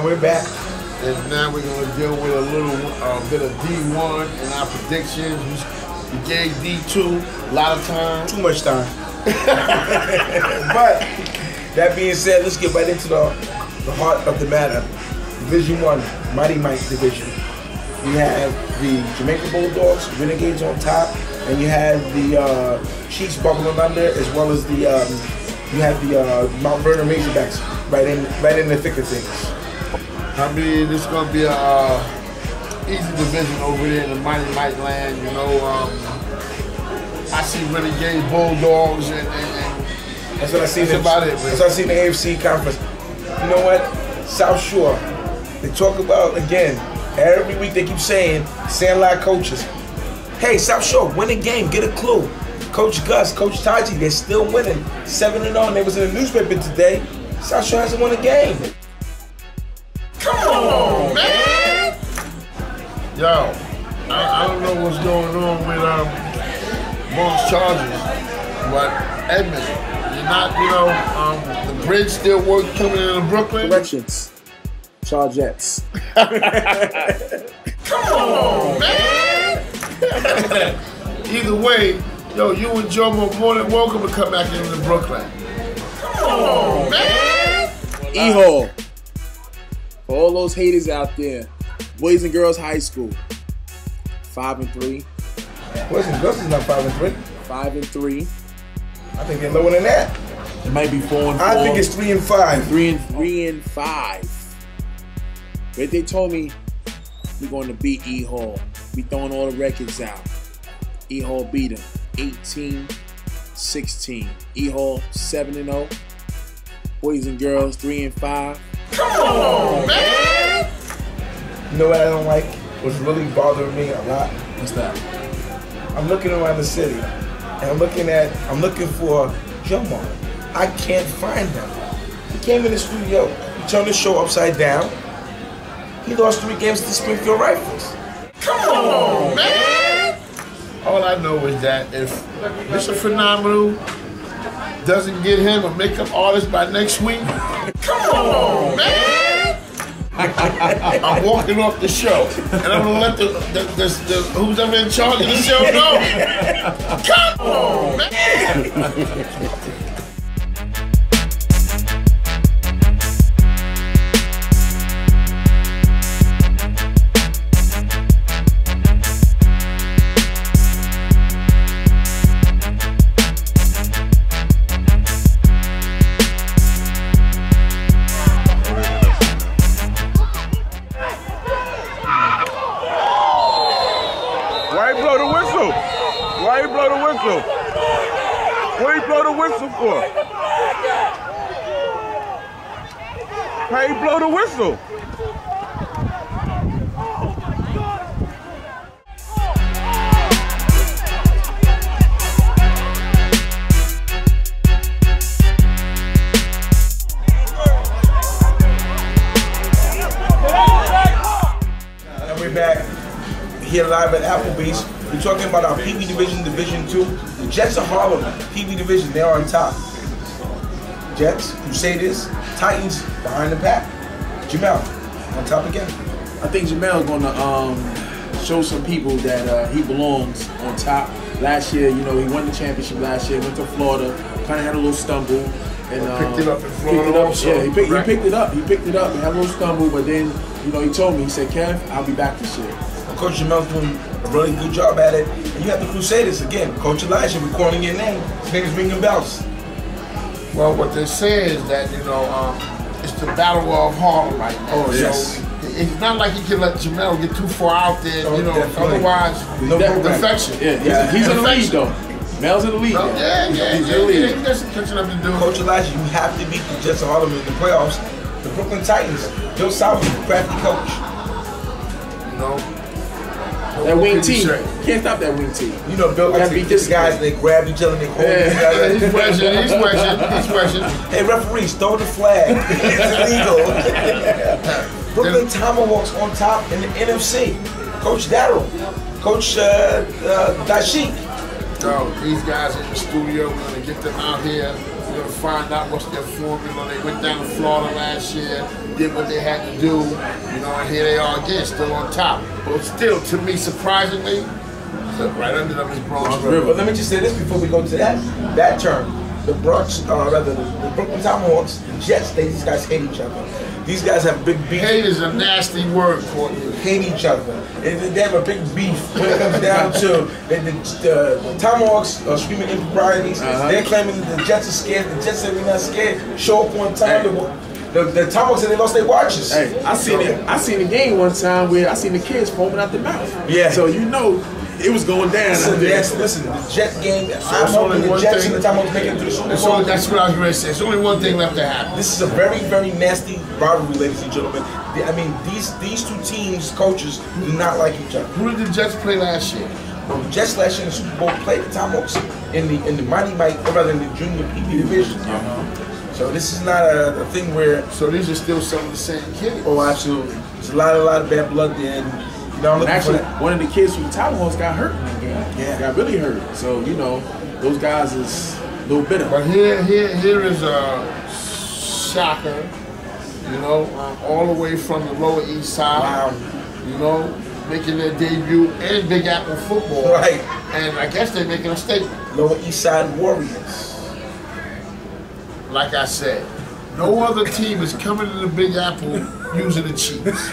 And we're back. And now we're going to deal with a little bit of D1 and our predictions. We gave D2 a lot of time. Too much time. But that being said, let's get right into the heart of the matter. Division 1, Mighty Mike division. You have the Jamaica Bulldogs, Renegades on top, and you have the Chiefs bubbling under, as well as the you have the Mount Vernon Razorbacks right in the thick of things. I mean, this is going to be a easy division over there in the Mighty Mike land. You know, I see Renegade Bulldogs and that's what I see. That's about it. That's what I see in the AFC conference. You know what? South Shore. They talk about again every week. They keep saying Sandlot coaches. Hey, South Shore, win a game. Get a clue. Coach Gus, Coach Taji, they're still winning. 7-0. They was in the newspaper today. South Shore hasn't won a game. Come on, man! Yo, I don't know what's going on with Monk's Chargers, but Edmund, you're not, you know, the bridge still coming into Brooklyn. Corrections. Chargettes. Come on, man! Either way, yo, you and Joe are more than welcome to come back into Brooklyn. Come on, man! E-Hall. For all those haters out there, Boys and Girls High School, 5-3. Boys and Girls is not 5-3. 5-3. I think they're lower than that. It might be 4-4. I think it's 3-5. 3-5. But they told me we're going to beat E-Hall. We throwing all the records out. E-Hall beat them 18-16. E-Hall 7-0. Boys and Girls 3-5. Come on, man! You know what I don't like? What's really bothering me a lot? What's that? I'm looking around the city, and I'm looking for Jomo. I can't find him. He came in the studio, he turned the show upside down. He lost 3 games to the Springfield Rifles. Come on, man! All I know is that if Mr. Phenomenal doesn't get him a makeup artist by next week, come on, man! I'm walking off the show, and I'm gonna let the who's ever in charge of the show know. Come on, man! Why you blow the whistle? Why you blow the whistle? What you blow the whistle for? How you blow the whistle? And we're back here live at Applebee's. We're talking about our Pee Wee Division, Division 2. The Jets of Harlem, Pee Wee Division, they're on top. Jets, Crusaders, Titans behind the pack. Jamel, on top again. I think Jamel's going to show some people that he belongs on top. Last year, you know, he won the championship last year, went to Florida, kind of had a little stumble. And picked it up in Florida also. Yeah, he picked it up. He picked it up. He had a little stumble, but then, you know, he told me, he said, Kev, I'll be back this year. Coach Jamel's doing a really good job at it. And you have the Crusaders again. Coach Elijah, we're calling your name. His name is ringing bells. Well, what they say is that, you know, it's the battle of Harlem right now. Oh, yes. So it's not like you can let Jamel get too far out there, Oh, you know, definitely. otherwise, No defection. Yeah, he's in the lead, though. Mel's in the lead. No, yeah, He's in the lead. he got some catching up to do. Coach Elijah, you have to beat the Jets of Harlem in the playoffs. The Brooklyn Titans, Bill South, crafty coach. You know, That wing T. Can't stop that wing T. You know, Bill likes to beat these guys, and they grab each other, and they hold each other. He's question. Hey, referees, throw the flag. It's illegal. Brooklyn Tomahawks on top in the NFC. Coach Darryl, Coach Dashik. No, these guys in the studio, we're going to get them out here. We're going to find out what's their formula. They went down to Florida last year, did what they had to do, you know, and here they are again, still on top. But still, to me, surprisingly, right under them is Bronx River. But let me just say this before we go to that term. The Bronx, rather the Brooklyn Tomahawks, the Jets, these guys hate each other. These guys have big beef. Hate is a nasty word, Courtney. Hate each other. They have a big beef when it comes down to the Tomahawks are screaming improprieties. They're claiming that the Jets are scared. The Jets say we're not scared. Show up on time. The Tomahawks said they lost their watches. Hey, I seen a game one time where I seen the kids foaming out their mouth. Yeah. So you know it was going down. Listen, the Jet game. I'm hoping the Jets and the Tomahawks make it to the Super Bowl. So that's what I was going to say. There's only one thing left to happen. This is a very, very nasty rivalry, ladies and gentlemen. I mean, these two teams, coaches, do not like each other. Who did the Jets play last year? Well, the Jets last year in the Super Bowl played the Tomahawks in the Mighty Mike, or rather in the Junior PP division. So this is not a thing where. So these are still some of the same kids. Oh, absolutely. There's a lot of bad blood there. And, you know, I'm looking actually, for that. one of the kids from the Tomahawks got hurt in that game. Yeah. Got really hurt. So, you know, those guys is a little bitter. But here is a shocker, you know, all the way from the Lower East Side. Wow. You know, making their debut in Big Apple football. Right. And I guess they're making a statement. Lower East Side Warriors. Like I said, no other team is coming to the Big Apple using the Chiefs.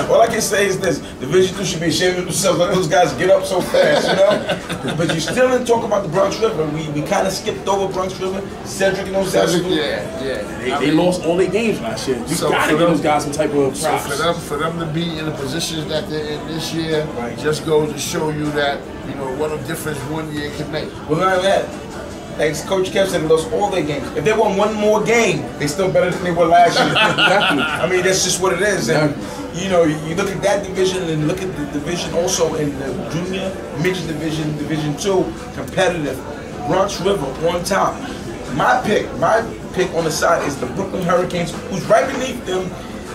All I can say is this: Division II should be ashamed of themselves. Let those guys get up so fast, you know. But you still didn't talk about the Bronx River. We kind of skipped over Bronx River. Cedric and those guys. Yeah. They lost all their games last year. You So gotta for give them- those guys some type of So props. for them to be in the positions that they're in this year, Right. just goes to show you that, you know, what a difference 1 year can make. Well, not only that. Like Coach Kev said, they lost all their games. If they won one more game, they still better than they were last year. I mean, that's just what it is. And you know, you look at that division and look at the division also in the junior midget division, Division II, competitive. Bronx River on top. My pick on the side is the Brooklyn Hurricanes, who's right beneath them.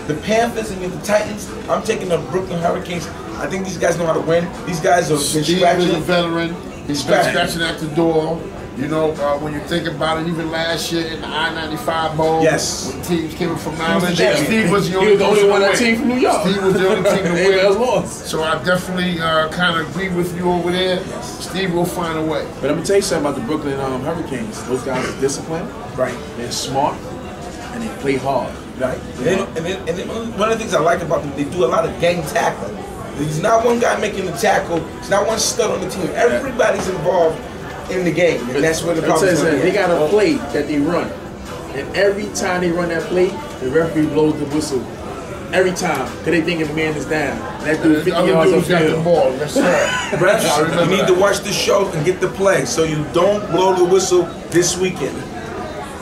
The Panthers and the Titans. I'm taking the Brooklyn Hurricanes. I think these guys know how to win. These guys are Steve is a scratching. veteran. He's been scratching at the door. You know, when you think about it, even last year in the I-95 Bowl, Yes. when teams came from the Maryland, champion. Steve was the He was the only person one to that win. team from New York. Steve was the only team to Everybody else win. lost. So I definitely kind of agree with you over there. Steve will find a way. But I'm gonna tell you something about the Brooklyn Hurricanes. Those guys are disciplined. Right. They're smart, and they play hard. Right. And then one of the things I like about them, they do a lot of gang tackling. There's not one guy making the tackle. There's not one stud on the team. Everybody's involved in the game, and that's where the problem is. They got a play that they run, and every time they run that play, the referee blows the whistle. Every time, because they think the man is down. That dude 50 The yards other dude's got the upfield. ball. Yes, sir. Refs, you need to watch the show and get the play, so you don't blow the whistle this weekend.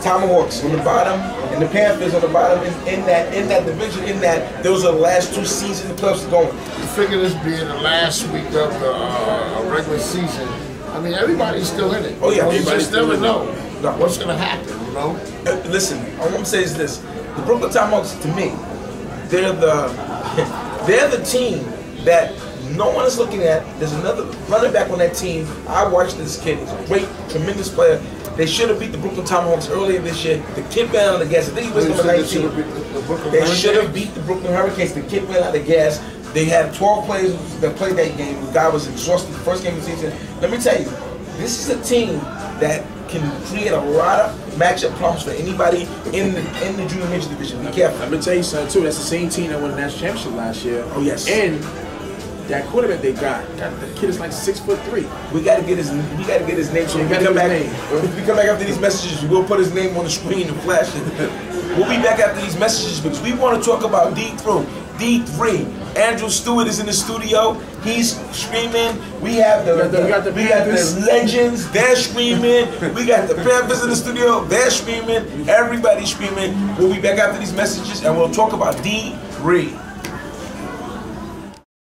Tomahawks on the bottom, and the Panthers on the bottom in that division. Those are the last two seasons the playoffs are going. You figure this being the last week of the regular season, I mean, everybody's still in it. Oh, yeah, you everybody's just still never in it. know No. what's going to happen, you know? Listen, all I'm gonna say is this: the Brooklyn Tomahawks, to me, they're the team that no one is looking at. There's another running back on that team. I watched this kid. He's a great, tremendous player. They should have beat the Brooklyn Tomahawks earlier this year. The kid ran out of gas. I think he was number 19. They should have beat the Brooklyn Hurricanes. The kid ran out of gas. They had 12 players that played that game. The guy was exhausted the first game of the season. Let me tell you, this is a team that can create a lot of matchup problems for anybody in the junior midget division. Be careful. I'm gonna tell you something too. That's the same team that won the national championship last year. Oh, yes. And that quarterback they got the kid is like 6'3". We gotta get his name. So when we come back, if we come back after these messages, we'll put his name on the screen and flash it. We'll be back after these messages because we want to talk about D3. Andrew Stewart is in the studio. He's screaming. We have the legends. They're screaming. We got the Panthers in the studio. They're screaming. Everybody's screaming. We'll be back after these messages and we'll talk about D3.